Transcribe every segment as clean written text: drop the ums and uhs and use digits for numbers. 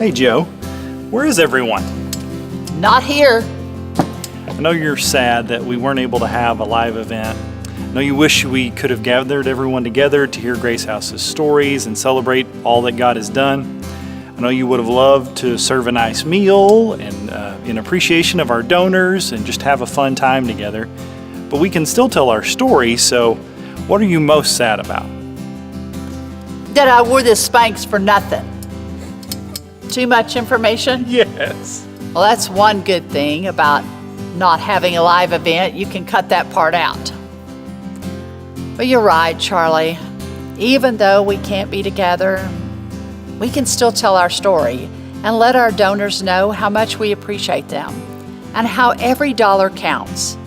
Hey Joe, where is everyone? Not here. I know you're sad that we weren't able to have a live event. I know you wish we could have gathered everyone together to hear Grace House's stories and celebrate all that God has done. I know you would have loved to serve a nice meal and in appreciation of our donors and just have a fun time together. But we can still tell our story, so what are you most sad about? That I wore this Spanx for nothing. Too much information? Yes. Well, that's one good thing about not having a live event. You can cut that part out. But you're right, Charlie. Even though we can't be together, we can still tell our story and let our donors know how much we appreciate them and how every dollar counts.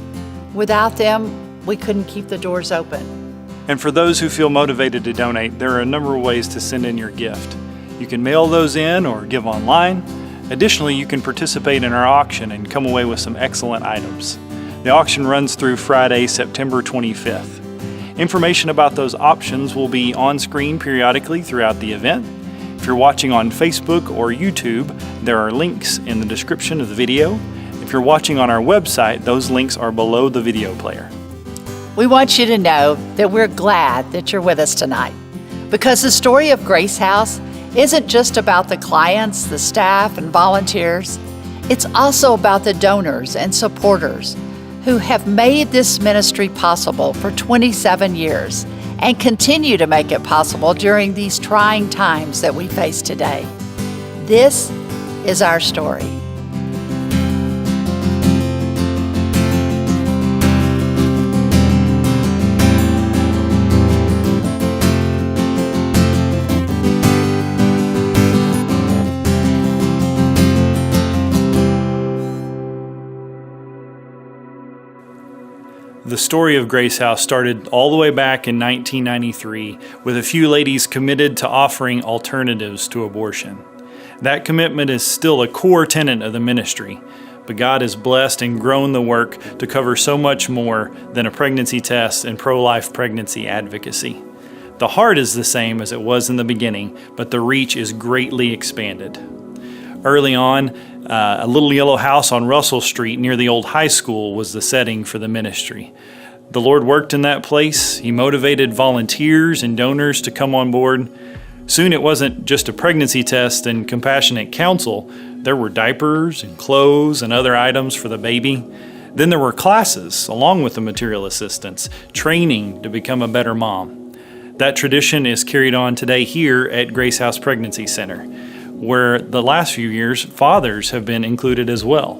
Without them, we couldn't keep the doors open. And for those who feel motivated to donate, there are a number of ways to send in your gift. You can mail those in or give online. Additionally, you can participate in our auction and come away with some excellent items. The auction runs through Friday, September 25th. Information about those options will be on screen periodically throughout the event. If you're watching on Facebook or YouTube, there are links in the description of the video. If you're watching on our website, those links are below the video player. We want you to know that we're glad that you're with us tonight, because the story of Grace House isn't just about the clients, the staff, and volunteers. It's also about the donors and supporters who have made this ministry possible for 27 years and continue to make it possible during these trying times that we face today. This is our story. The story of Grace House started all the way back in 1993 with a few ladies committed to offering alternatives to abortion. That commitment is still a core tenet of the ministry, but God has blessed and grown the work to cover so much more than a pregnancy test and pro-life pregnancy advocacy. The heart is the same as it was in the beginning, but the reach is greatly expanded. Early on, a little yellow house on Russell Street near the old high school was the setting for the ministry. The Lord worked in that place. He motivated volunteers and donors to come on board. Soon it wasn't just a pregnancy test and compassionate counsel. There were diapers and clothes and other items for the baby. Then there were classes, along with the material assistance, training to become a better mom. That tradition is carried on today here at Grace House Pregnancy Center, where the last few years, fathers have been included as well.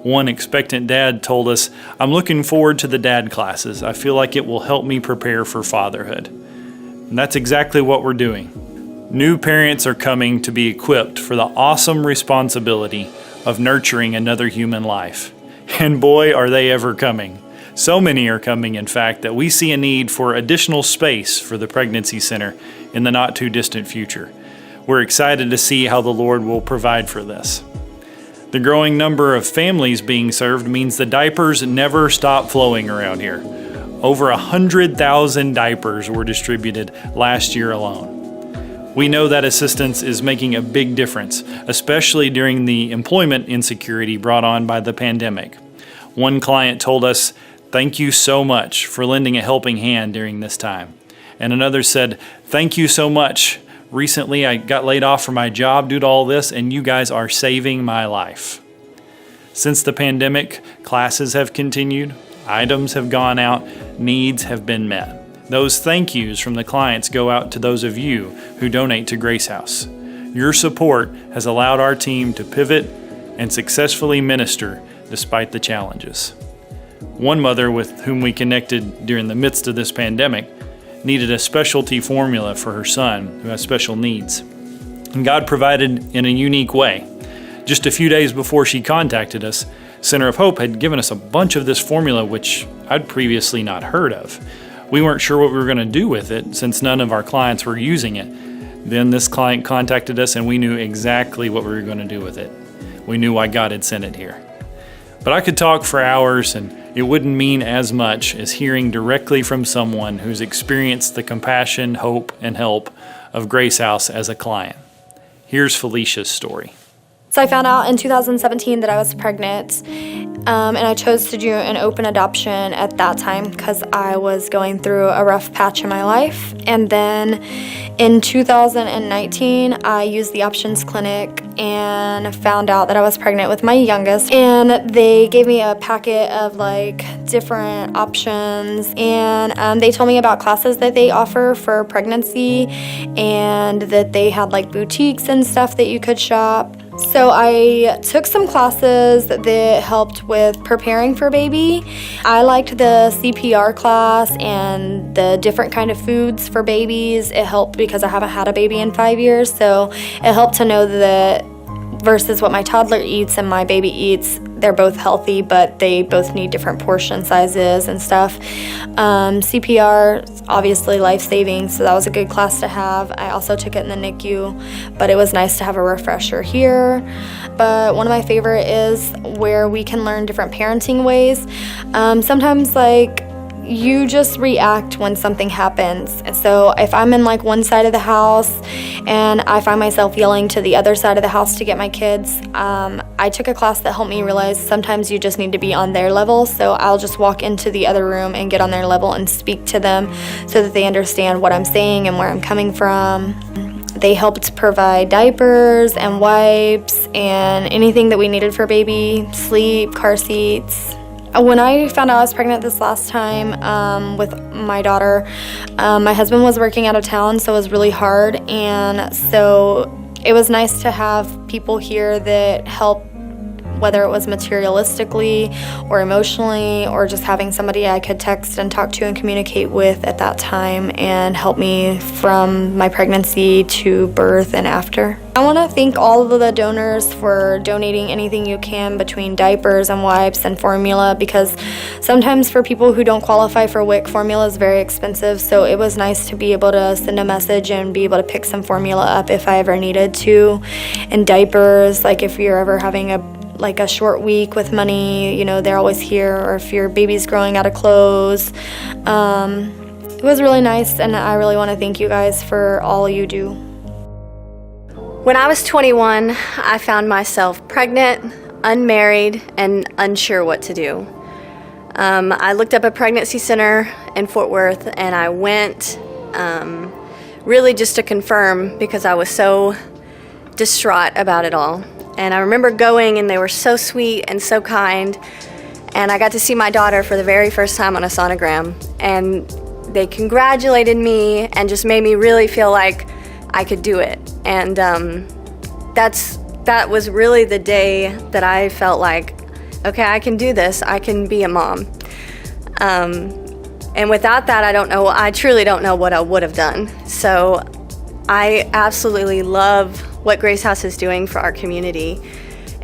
One expectant dad told us, "I'm looking forward to the dad classes. I feel like it will help me prepare for fatherhood." And that's exactly what we're doing. New parents are coming to be equipped for the awesome responsibility of nurturing another human life. And boy, are they ever coming. So many are coming, in fact, that we see a need for additional space for the pregnancy center in the not too distant future. We're excited to see how the Lord will provide for this. The growing number of families being served means the diapers never stop flowing around here. Over 100,000 diapers were distributed last year alone. We know that assistance is making a big difference, especially during the employment insecurity brought on by the pandemic. One client told us, "Thank you so much for lending a helping hand during this time." And another said, "Thank you so much. Recently, I got laid off from my job due to all this, and you guys are saving my life." Since the pandemic, classes have continued, items have gone out, needs have been met. Those thank yous from the clients go out to those of you who donate to Grace House. Your support has allowed our team to pivot and successfully minister despite the challenges. One mother with whom we connected during the midst of this pandemic needed a specialty formula for her son who has special needs. And God provided in a unique way. Just a few days before she contacted us, Center of Hope had given us a bunch of this formula which I'd previously not heard of. We weren't sure what we were going to do with it since none of our clients were using it. Then this client contacted us and we knew exactly what we were going to do with it. We knew why God had sent it here. But I could talk for hours, and it wouldn't mean as much as hearing directly from someone who's experienced the compassion, hope, and help of Grace House as a client. Here's Felicia's story. So I found out in 2017 that I was pregnant, and I chose to do an open adoption at that time because I was going through a rough patch in my life. And then in 2019, I used the options clinic and found out that I was pregnant with my youngest. And they gave me a packet of like different options, and they told me about classes that they offer for pregnancy and that they had like boutiques and stuff that you could shop. So I took some classes that helped with preparing for baby. I liked the CPR class and the different kind of foods for babies. It helped because I haven't had a baby in 5 years, so it helped to know that versus what my toddler eats and my baby eats, they're both healthy, but they both need different portion sizes and stuff. CPR is obviously life-saving, so that was a good class to have. I also took it in the NICU, but it was nice to have a refresher here. But one of my favorite is where we can learn different parenting ways. Sometimes, like, you just react when something happens. So if I'm in like one side of the house and I find myself yelling to the other side of the house to get my kids, I took a class that helped me realize sometimes you just need to be on their level. So I'll just walk into the other room and get on their level and speak to them so that they understand what I'm saying and where I'm coming from. They helped provide diapers and wipes and anything that we needed for baby, sleep, car seats. When I found out I was pregnant this last time with my daughter, my husband was working out of town, so it was really hard. And so it was nice to have people here that help, whether it was materialistically or emotionally or just having somebody I could text and talk to and communicate with at that time and help me from my pregnancy to birth and after. I want to thank all of the donors for donating anything you can between diapers and wipes and formula, because sometimes for people who don't qualify for WIC, formula is very expensive, so it was nice to be able to send a message and be able to pick some formula up if I ever needed to. And diapers, like if you're ever having a short week with money, you know, they're always here, or if your baby's growing out of clothes. It was really nice, and I really want to thank you guys for all you do. When I was 21, I found myself pregnant, unmarried, and unsure what to do. I looked up a pregnancy center in Fort Worth, and I went really just to confirm because I was so distraught about it all. And I remember going, and they were so sweet and so kind, and I got to see my daughter for the very first time on a sonogram, and they congratulated me and just made me really feel like I could do it. And that was really the day that I felt like, okay, I can do this. I can be a mom. And without that, I truly don't know what I would have done. So I absolutely love what Grace House is doing for our community.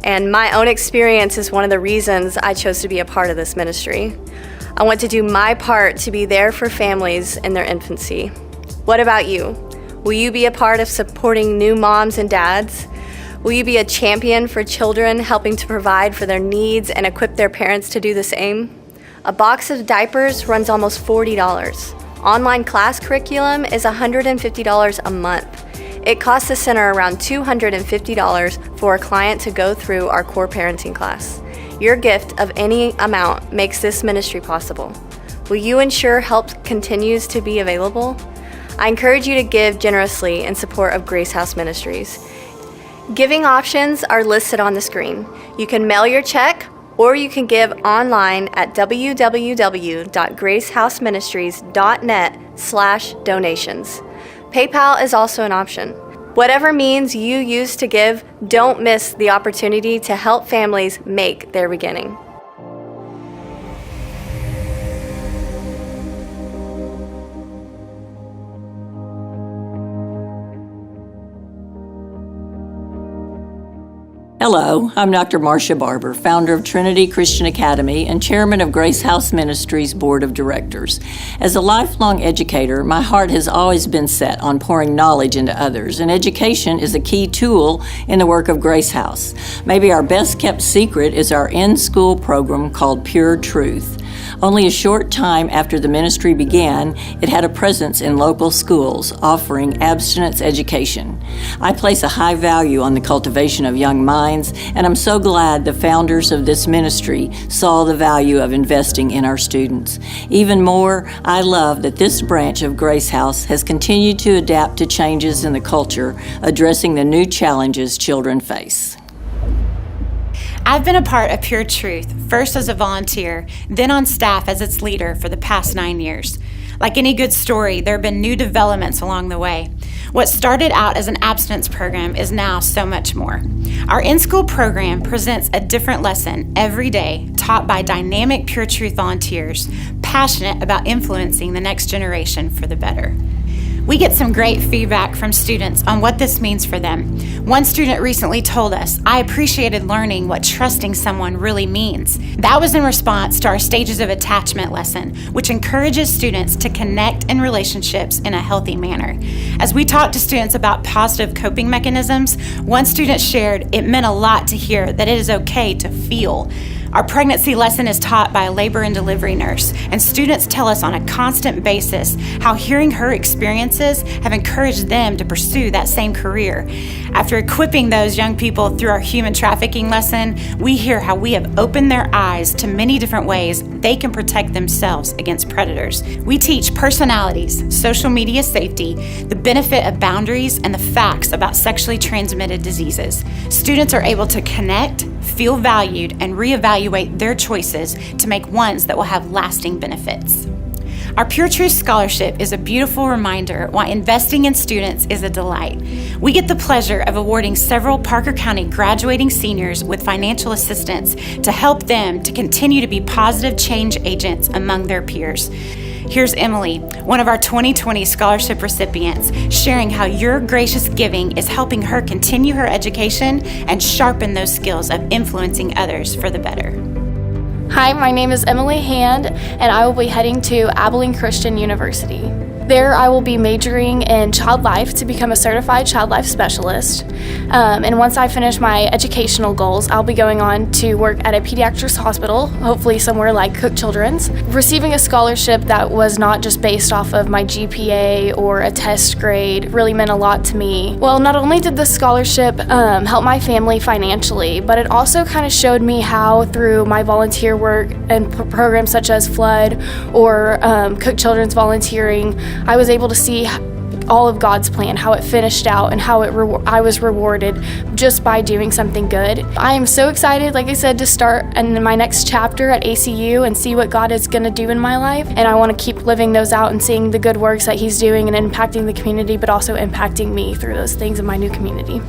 And my own experience is one of the reasons I chose to be a part of this ministry. I want to do my part to be there for families in their infancy. What about you? Will you be a part of supporting new moms and dads? Will you be a champion for children, helping to provide for their needs and equip their parents to do the same? A box of diapers runs almost $40. Online class curriculum is $150 a month. It costs the center around $250 for a client to go through our core parenting class. Your gift of any amount makes this ministry possible. Will you ensure help continues to be available? I encourage you to give generously in support of Grace House Ministries. Giving options are listed on the screen. You can mail your check, or you can give online at www.gracehouseministries.net/donations. PayPal is also an option. Whatever means you use to give, don't miss the opportunity to help families make their beginning. Hello, I'm Dr. Marcia Barber, founder of Trinity Christian Academy and chairman of Grace House Ministries Board of Directors. As a lifelong educator, my heart has always been set on pouring knowledge into others, and education is a key tool in the work of Grace House. Maybe our best kept secret is our in-school program called Pure Truth. Only a short time after the ministry began, it had a presence in local schools offering abstinence education. I place a high value on the cultivation of young minds, and I'm so glad the founders of this ministry saw the value of investing in our students. Even more, I love that this branch of Grace House has continued to adapt to changes in the culture, addressing the new challenges children face. I've been a part of Pure Truth, first as a volunteer, then on staff as its leader for the past 9 years. Like any good story, there have been new developments along the way. What started out as an abstinence program is now so much more. Our in-school program presents a different lesson every day, taught by dynamic Pure Truth volunteers, passionate about influencing the next generation for the better. We get some great feedback from students on what this means for them. One student recently told us, "I appreciated learning what trusting someone really means." That was in response to our Stages of Attachment lesson, which encourages students to connect in relationships in a healthy manner. As we talked to students about positive coping mechanisms, one student shared it meant a lot to hear that it is okay to feel. Our pregnancy lesson is taught by a labor and delivery nurse, and students tell us on a constant basis how hearing her experiences have encouraged them to pursue that same career. After equipping those young people through our human trafficking lesson, we hear how we have opened their eyes to many different ways they can protect themselves against predators. We teach personalities, social media safety, the benefit of boundaries, and the facts about sexually transmitted diseases. Students are able to connect, feel valued, and reevaluate their choices to make ones that will have lasting benefits. Our Pure Truth Scholarship is a beautiful reminder why investing in students is a delight. We get the pleasure of awarding several Parker County graduating seniors with financial assistance to help them to continue to be positive change agents among their peers. Here's Emily, one of our 2020 scholarship recipients, sharing how your gracious giving is helping her continue her education and sharpen those skills of influencing others for the better. Hi, my name is Emily Hand, and I will be heading to Abilene Christian University. There I will be majoring in child life to become a certified child life specialist. And once I finish my educational goals, I'll be going on to work at a pediatrics hospital, hopefully somewhere like Cook Children's. Receiving a scholarship that was not just based off of my GPA or a test grade really meant a lot to me. Well, not only did the scholarship help my family financially, but it also kind of showed me how through my volunteer work and programs such as Flood or Cook Children's volunteering, I was able to see all of God's plan, how it finished out, and how I was rewarded just by doing something good. I am so excited, like I said, to start in my next chapter at ACU and see what God is going to do in my life. And I want to keep living those out and seeing the good works that He's doing and impacting the community, but also impacting me through those things in my new community.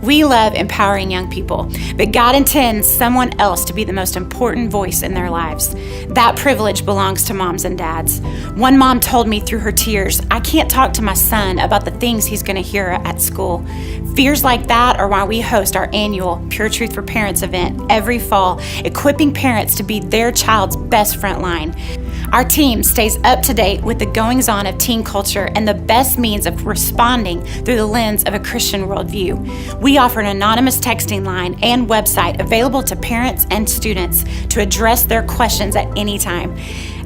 We love empowering young people, but God intends someone else to be the most important voice in their lives. That privilege belongs to moms and dads. One mom told me through her tears, "I can't talk to my son about the things he's going to hear at school." Fears like that are why we host our annual Pure Truth for Parents event every fall, equipping parents to be their child's best front line. Our team stays up to date with the goings-on of teen culture and the best means of responding through the lens of a Christian worldview. We offer an anonymous texting line and website available to parents and students to address their questions at any time.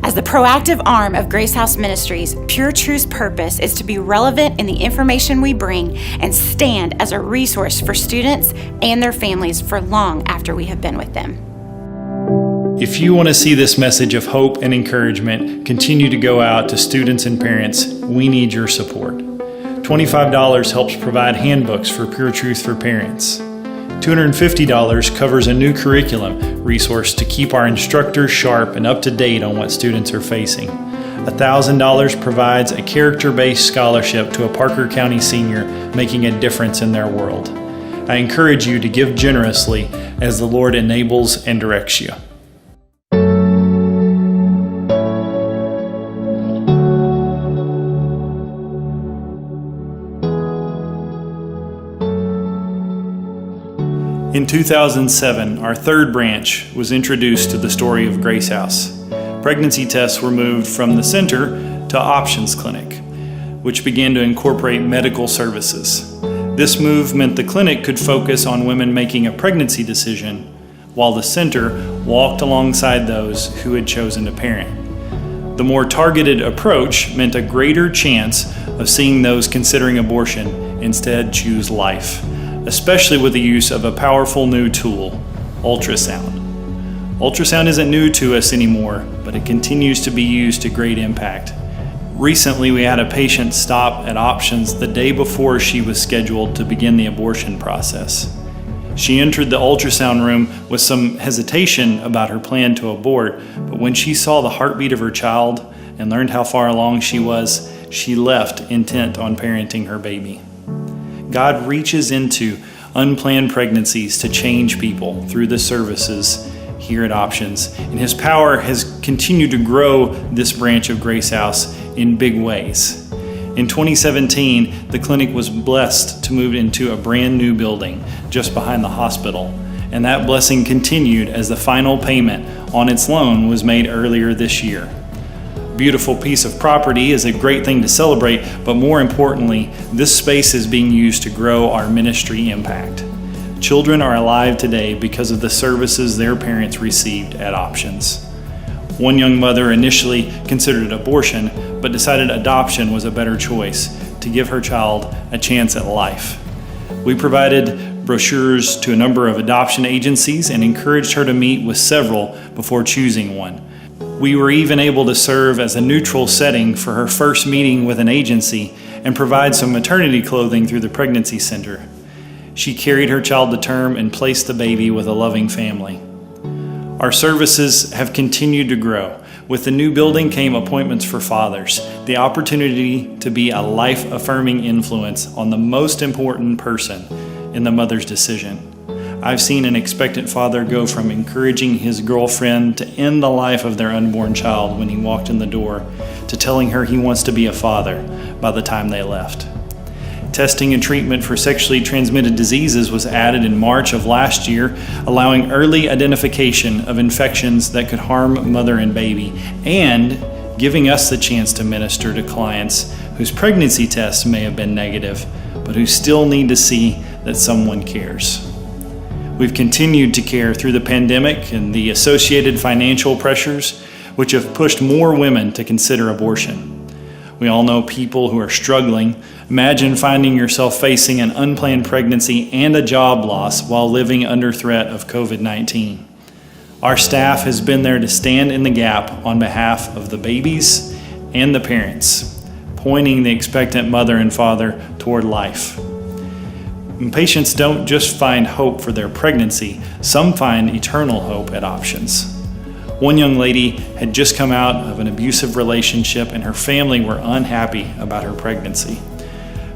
As the proactive arm of Grace House Ministries, Pure Truth's purpose is to be relevant in the information we bring and stand as a resource for students and their families for long after we have been with them. If you want to see this message of hope and encouragement continue to go out to students and parents, we need your support. $25 helps provide handbooks for Pure Truth for Parents. $250 covers a new curriculum resource to keep our instructors sharp and up to date on what students are facing. $1,000 provides a character-based scholarship to a Parker County senior making a difference in their world. I encourage you to give generously as the Lord enables and directs you. In 2007, our third branch was introduced to the story of Grace House. Pregnancy tests were moved from the center to Options Clinic, which began to incorporate medical services. This move meant the clinic could focus on women making a pregnancy decision while the center walked alongside those who had chosen to parent. The more targeted approach meant a greater chance of seeing those considering abortion instead choose life, especially with the use of a powerful new tool, ultrasound. Ultrasound isn't new to us anymore, but it continues to be used to great impact. Recently, we had a patient stop at Options the day before she was scheduled to begin the abortion process. She entered the ultrasound room with some hesitation about her plan to abort, but when she saw the heartbeat of her child and learned how far along she was, she left intent on parenting her baby. God reaches into unplanned pregnancies to change people through the services here at Options, and His power has continued to grow this branch of Grace House in big ways. In 2017, the clinic was blessed to move into a brand new building just behind the hospital, and that blessing continued as the final payment on its loan was made earlier this year. Beautiful piece of property is a great thing to celebrate, but more importantly, this space is being used to grow our ministry impact. Children are alive today because of the services their parents received at Options. One young mother initially considered abortion, but decided adoption was a better choice to give her child a chance at life. We provided brochures to a number of adoption agencies and encouraged her to meet with several before choosing one. We were even able to serve as a neutral setting for her first meeting with an agency and provide some maternity clothing through the pregnancy center. She carried her child to term and placed the baby with a loving family. Our services have continued to grow. With the new building came appointments for fathers, the opportunity to be a life-affirming influence on the most important person in the mother's decision. I've seen an expectant father go from encouraging his girlfriend to end the life of their unborn child when he walked in the door to telling her he wants to be a father by the time they left. Testing and treatment for sexually transmitted diseases was added in March of last year, allowing early identification of infections that could harm mother and baby, and giving us the chance to minister to clients whose pregnancy tests may have been negative, but who still need to see that someone cares. We've continued to care through the pandemic and the associated financial pressures, which have pushed more women to consider abortion. We all know people who are struggling. Imagine finding yourself facing an unplanned pregnancy and a job loss while living under threat of COVID-19. Our staff has been there to stand in the gap on behalf of the babies and the parents, pointing the expectant mother and father toward life. And patients don't just find hope for their pregnancy, some find eternal hope at Options. One young lady had just come out of an abusive relationship and her family were unhappy about her pregnancy.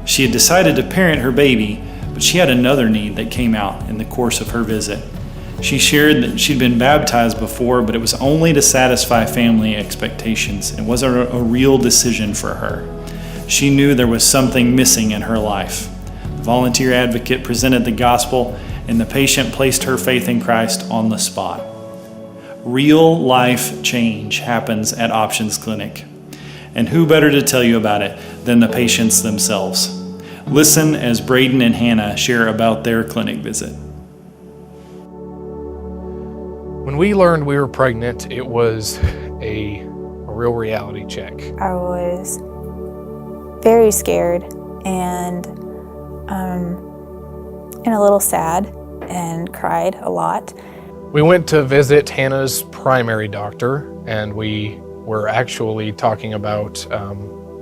She had decided to parent her baby, but she had another need that came out in the course of her visit. She shared that she'd been baptized before, but it was only to satisfy family expectations. It wasn't a real decision for her. She knew there was something missing in her life. The volunteer advocate presented the gospel, and the patient placed her faith in Christ on the spot. Real life change happens at Options Clinic. And who better to tell you about it than the patients themselves? Listen as Braden and Hannah share about their clinic visit. When we learned we were pregnant, it was a real reality check. I was very scared and a little sad and cried a lot. We went to visit Hannah's primary doctor, and we were actually talking about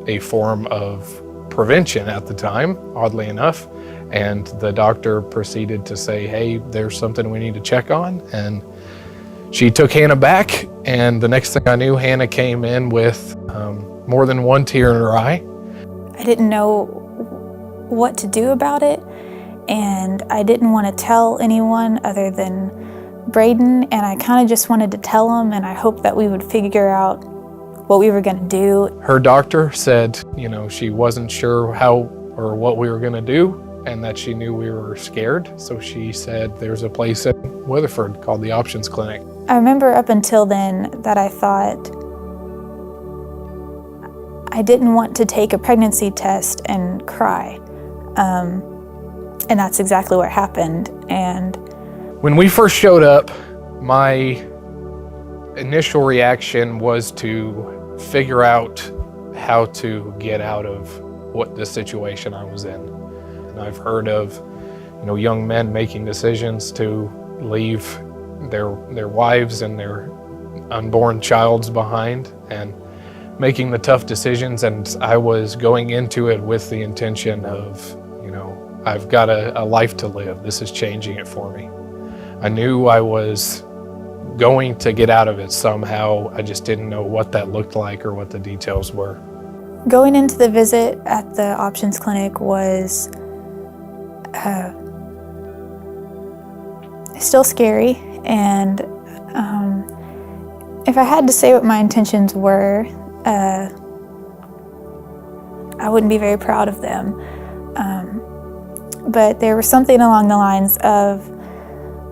a form of prevention at the time, oddly enough. And the doctor proceeded to say, hey, there's something we need to check on. And she took Hannah back, and the next thing I knew, Hannah came in with more than one tear in her eye. I didn't know what to do about it, and I didn't want to tell anyone other than Braden, and I kind of just wanted to tell him, and I hoped that we would figure out what we were going to do. Her doctor said, she wasn't sure how or what we were going to do, and that she knew we were scared. So she said there's a place in Weatherford called the Options Clinic. I remember up until then that I thought I didn't want to take a pregnancy test and cry. And that's exactly what happened. And when we first showed up, my initial reaction was to figure out how to get out of what the situation I was in. And I've heard of, young men making decisions to leave their wives and their unborn childs behind and making the tough decisions. And I was going into it with the intention of, I've got a life to live. This is changing it for me. I knew I was going to get out of it somehow. I just didn't know what that looked like or what the details were. Going into the visit at the options clinic was still scary, and if I had to say what my intentions were, I wouldn't be very proud of them. But there was something along the lines of,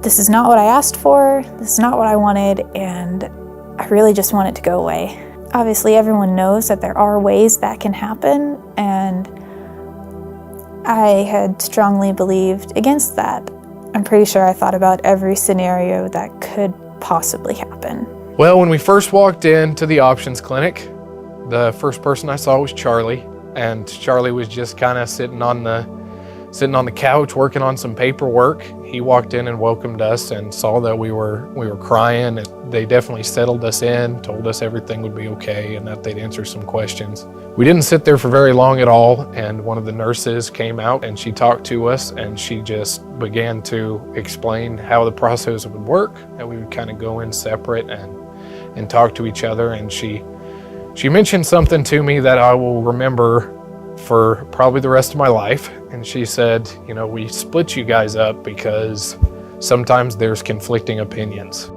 this is not what I asked for, this is not what I wanted, and I really just want it to go away. Obviously, everyone knows that there are ways that can happen, and I had strongly believed against that. I'm pretty sure I thought about every scenario that could possibly happen. Well, when we first walked into the options clinic, the first person I saw was Charlie, and Charlie was just kind of sitting on the couch working on some paperwork. He walked in and welcomed us and saw that we were crying, and they definitely settled us in, told us everything would be okay and that they'd answer some questions. We didn't sit there for very long at all, and one of the nurses came out and she talked to us, and she just began to explain how the process would work, that we would kind of go in separate and talk to each other. And she mentioned something to me that I will remember for probably the rest of my life. And she said, we split you guys up because sometimes there's conflicting opinions.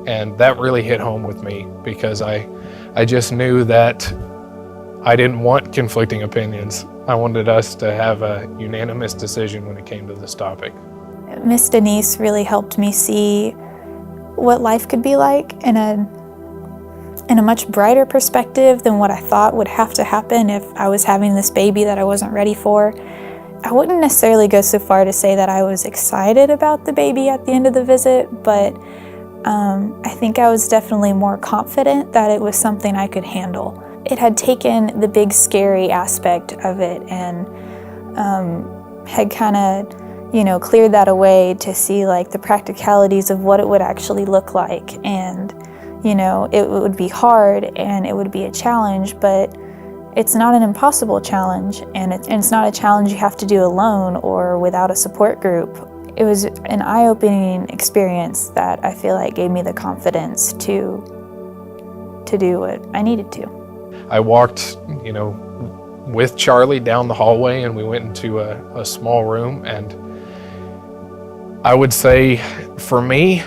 And that really hit home with me, because I just knew that I didn't want conflicting opinions. I wanted us to have a unanimous decision when it came to this topic. Miss Denise really helped me see what life could be like in a much brighter perspective than what I thought would have to happen if I was having this baby that I wasn't ready for. I wouldn't necessarily go so far to say that I was excited about the baby at the end of the visit, but I think I was definitely more confident that it was something I could handle. It had taken the big scary aspect of it and had kind of, cleared that away to see like the practicalities of what it would actually look like. And it would be hard and it would be a challenge, but it's not an impossible challenge, and it's not a challenge you have to do alone or without a support group. It was an eye-opening experience that I feel like gave me the confidence to do what I needed to. I walked, with Charlie down the hallway, and we went into a small room, and I would say for me,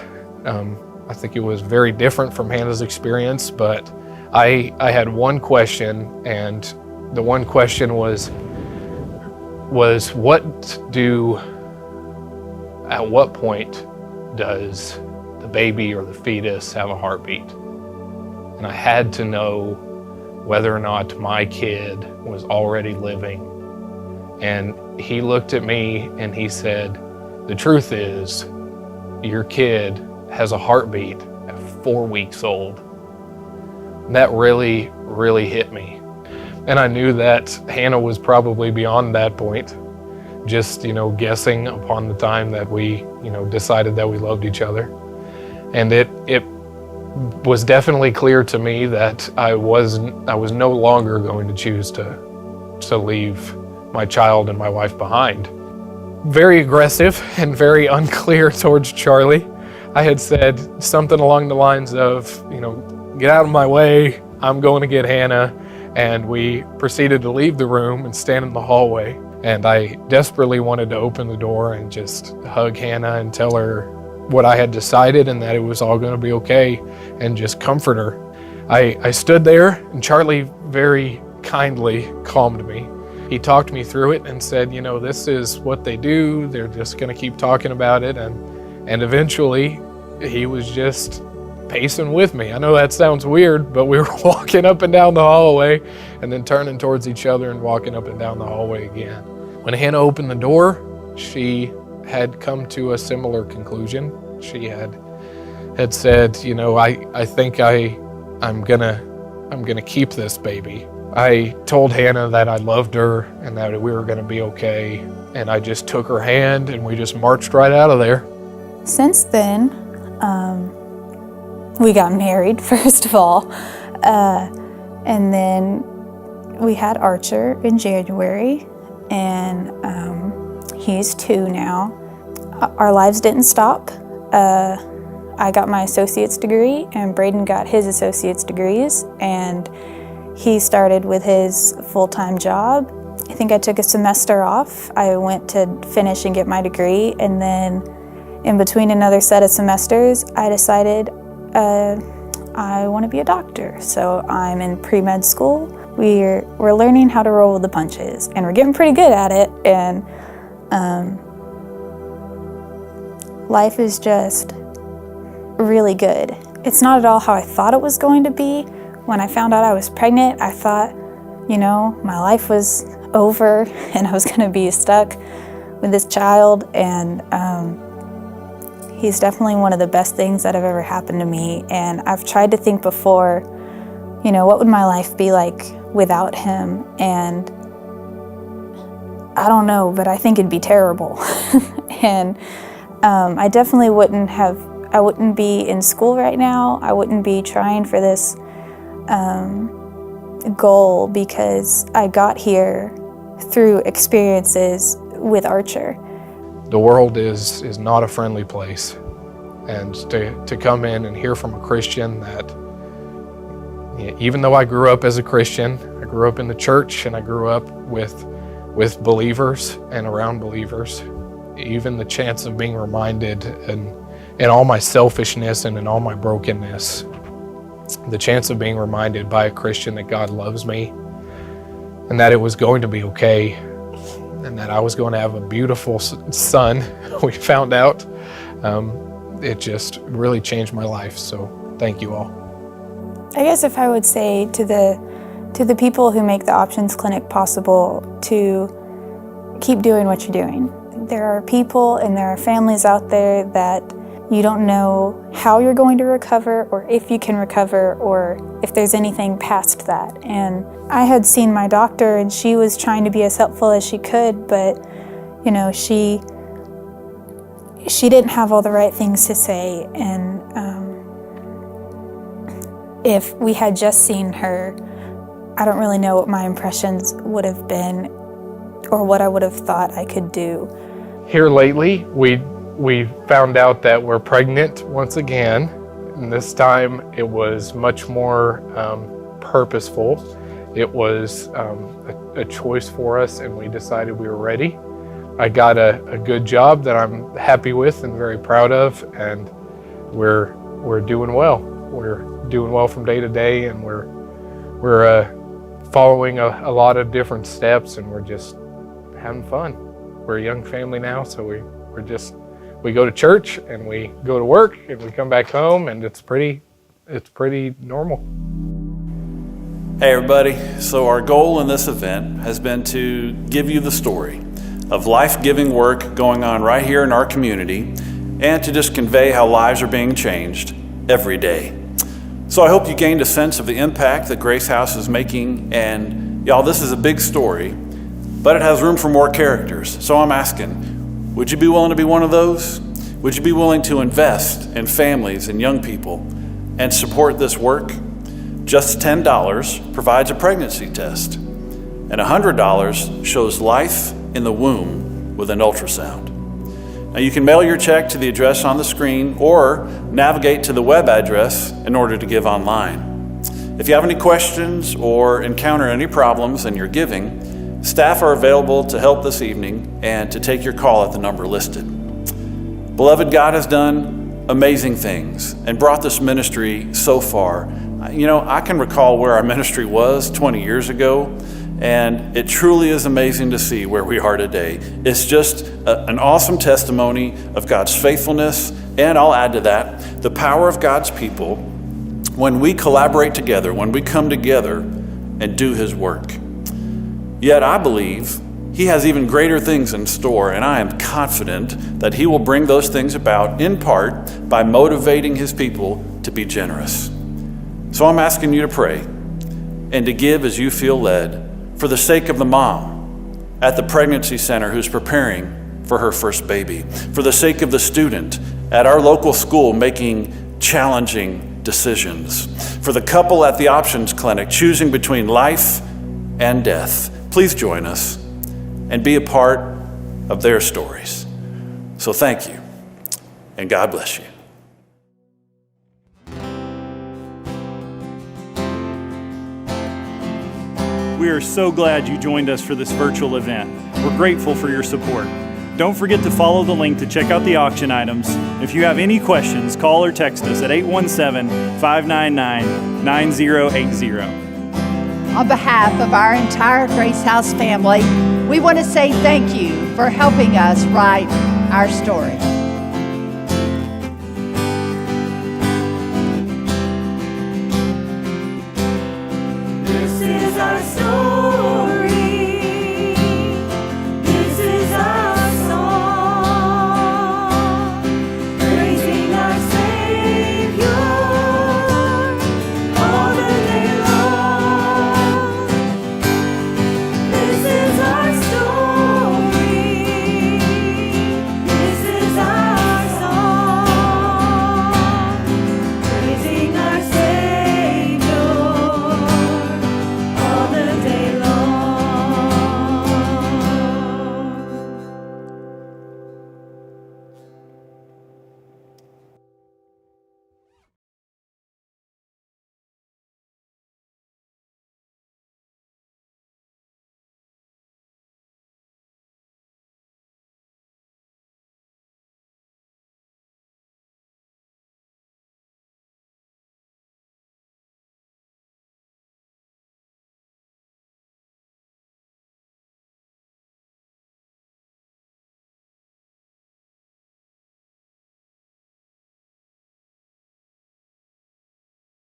I think it was very different from Hannah's experience, but I had one question, and the one question was at what point does the baby or the fetus have a heartbeat? And I had to know whether or not my kid was already living. And he looked at me and he said, the truth is, your kid has a heartbeat at 4 weeks old. And that really, really hit me. And I knew that Hannah was probably beyond that point, just, guessing upon the time that we, decided that we loved each other. And it was definitely clear to me that I was no longer going to choose to leave my child and my wife behind. Very aggressive and very unclear towards Charlie. I had said something along the lines of, get out of my way, I'm going to get Hannah. And we proceeded to leave the room and stand in the hallway. And I desperately wanted to open the door and just hug Hannah and tell her what I had decided and that it was all going to be okay, and just comfort her. I stood there, and Charlie very kindly calmed me. He talked me through it and said, this is what they do. They're just going to keep talking about it. And eventually, he was just pacing with me. I know that sounds weird, but we were walking up and down the hallway and then turning towards each other and walking up and down the hallway again. When Hannah opened the door, she had come to a similar conclusion. She had had said, I think I'm gonna keep this baby. I told Hannah that I loved her and that we were gonna be okay. And I just took her hand and we just marched right out of there. Since then, we got married, first of all. And then we had Archer in January, and he's 2 now. Our lives didn't stop. I got my associate's degree, and Braden got his associate's degrees, and he started with his full-time job. I think I took a semester off. I went to finish and get my degree, and then in between another set of semesters, I decided I want to be a doctor. So I'm in pre-med school. We're learning how to roll with the punches, and we're getting pretty good at it, and life is just really good. It's not at all how I thought it was going to be. When I found out I was pregnant, I thought, my life was over and I was going to be stuck with this child, and he's definitely one of the best things that have ever happened to me. And I've tried to think before, what would my life be like without him? And I don't know, but I think it'd be terrible. And I definitely I wouldn't be in school right now. I wouldn't be trying for this goal, because I got here through experiences with Archer. The world is not a friendly place, and to come in and hear from a Christian that, even though I grew up as a Christian, I grew up in the church and I grew up with believers and around believers, even the chance of being reminded in all my selfishness and in all my brokenness, the chance of being reminded by a Christian that God loves me and that it was going to be okay, and that I was going to have a beautiful son, we found out. It just really changed my life, so thank you all. I guess if I would say to the people who make the Options Clinic possible, to keep doing what you're doing. There are people and there are families out there that you don't know how you're going to recover, or if you can recover, or if there's anything past that. And I had seen my doctor, and she was trying to be as helpful as she could, but she didn't have all the right things to say. And if we had just seen her, I don't really know what my impressions would have been or what I would have thought I could do. Here lately, we found out that we're pregnant once again, and this time it was much more purposeful. It was a choice for us, and we decided we were ready. I got a good job that I'm happy with and very proud of, and we're doing well. We're doing well from day to day, and we're following a lot of different steps, and we're just having fun. We're a young family now, so we go to church and we go to work and we come back home, and it's pretty normal. Hey everybody, so our goal in this event has been to give you the story of life-giving work going on right here in our community, and to just convey how lives are being changed every day. So I hope you gained a sense of the impact that Grace House is making, and y'all, this is a big story, but it has room for more characters. So I'm asking, would you be willing to be one of those? Would you be willing to invest in families and young people and support this work? Just $10 provides a pregnancy test, and $100 shows life in the womb with an ultrasound. Now you can mail your check to the address on the screen or navigate to the web address in order to give online. If you have any questions or encounter any problems in your giving, staff are available to help this evening and to take your call at the number listed. Beloved, God has done amazing things and brought this ministry so far. I can recall where our ministry was 20 years ago, and it truly is amazing to see where we are today. It's just an awesome testimony of God's faithfulness, and I'll add to that, the power of God's people when we collaborate together, when we come together and do His work. Yet I believe He has even greater things in store, and I am confident that He will bring those things about in part by motivating His people to be generous. So I'm asking you to pray and to give as you feel led for the sake of the mom at the pregnancy center who's preparing for her first baby, for the sake of the student at our local school making challenging decisions, for the couple at the options clinic choosing between life and death. Please join us and be a part of their stories. So thank you, and God bless you. We are so glad you joined us for this virtual event. We're grateful for your support. Don't forget to follow the link to check out the auction items. If you have any questions, call or text us at 817-599-9080. On behalf of our entire Grace House family, we want to say thank you for helping us write our story.